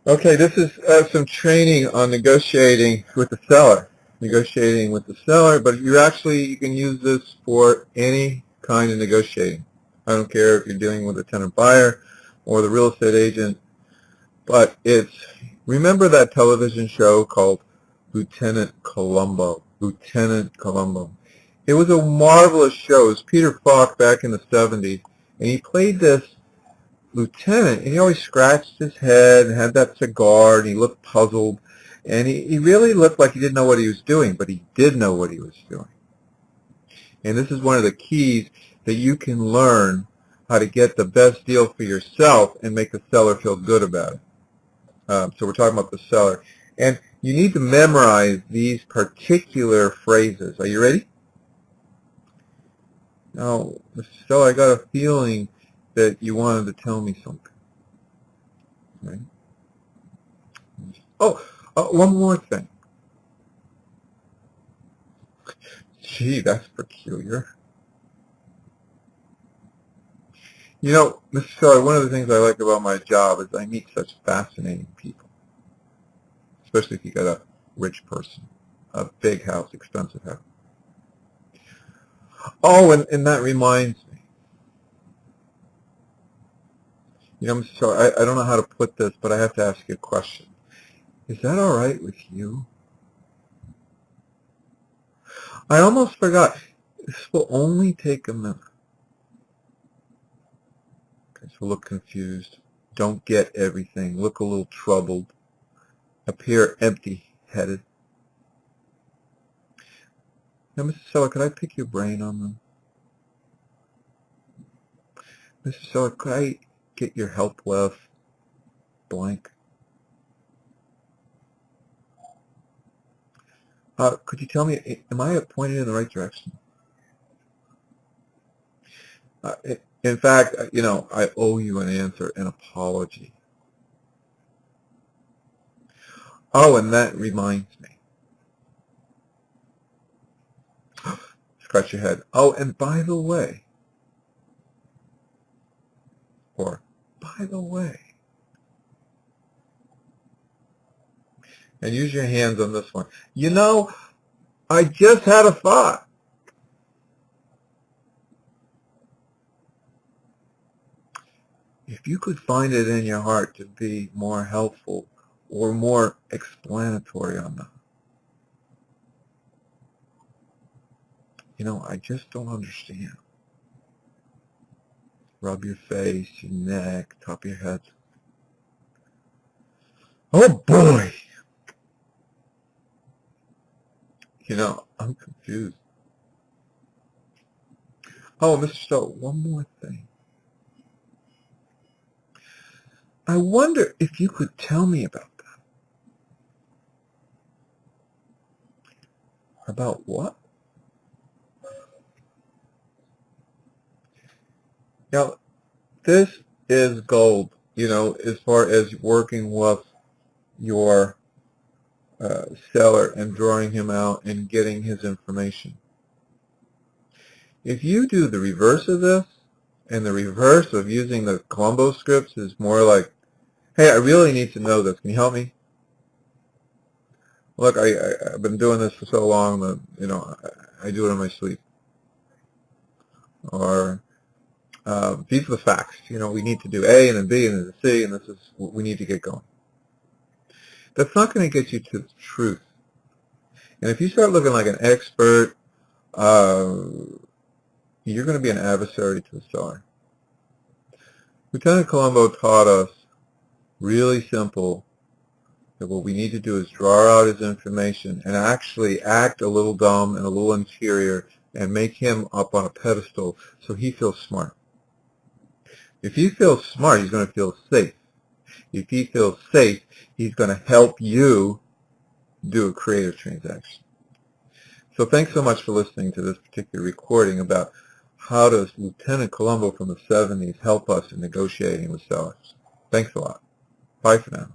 Okay, this is some training on negotiating with the seller. Negotiating with the seller, but you can use this for any kind of negotiating. I don't care if you're dealing with a tenant buyer or the real estate agent, but remember that television show called Lieutenant Columbo? Lieutenant Columbo. It was a marvelous show. It was Peter Falk back in the 70s, and he played this lieutenant, and he always scratched his head and had that cigar, and he looked puzzled, and he really looked like he didn't know what he was doing, but he did know what he was doing. And this is one of the keys that you can learn how to get the best deal for yourself and make the seller feel good about it. So we're talking about the seller. And you need to memorize these particular phrases. Are you ready? Now, Mr. Seller, I got a feeling that you wanted to tell me something. Right? Oh, one more thing. Gee, that's peculiar. You know, Mr. Seller, one of the things I like about my job is I meet such fascinating people, especially if you got a rich person, a big house, expensive house. Oh, and that reminds me. You know, Mr. Seller, I don't know how to put this, but I have to ask you a question. Is that all right with you? I almost forgot. This will only take a minute. Okay, so look confused. Don't get everything. Look a little troubled. Appear empty-headed. Now, Mr. Seller, could I pick your brain on them? Mr. Seller, could I get your help left blank? Could you tell me, am I pointed in the right direction? In fact, you know, I owe you an answer, an apology. Oh, and that reminds me. Scratch your head. Oh, and by the way, or by the way, and use your hands on this one. You know, I just had a thought. If you could find it in your heart to be more helpful or more explanatory on that, you know, I just don't understand. Rub your face, your neck, top of your head. Oh boy! You know, I'm confused. Oh, Mr. Stowe, one more thing. I wonder if you could tell me about that. About what? Now, this is gold, you know, as far as working with your seller and drawing him out and getting his information. If you do the reverse of this, and the reverse of using the Columbo scripts is more like, hey, I really need to know this. Can you help me? Look, I've been doing this for so long that, you know, I do it in my sleep. Or these are the facts. You know, we need to do A and then B and then C, and this is what we need to get going. That's not going to get you to the truth. And if you start looking like an expert, you're going to be an adversary to the seller. Lieutenant Columbo taught us really simple that what we need to do is draw out his information and actually act a little dumb and a little inferior and make him up on a pedestal so he feels smart. If he feels smart, he's going to feel safe. If he feels safe, he's going to help you do a creative transaction. So thanks so much for listening to this particular recording about how does Lieutenant Columbo from the 70s help us in negotiating with sellers. Thanks a lot. Bye for now.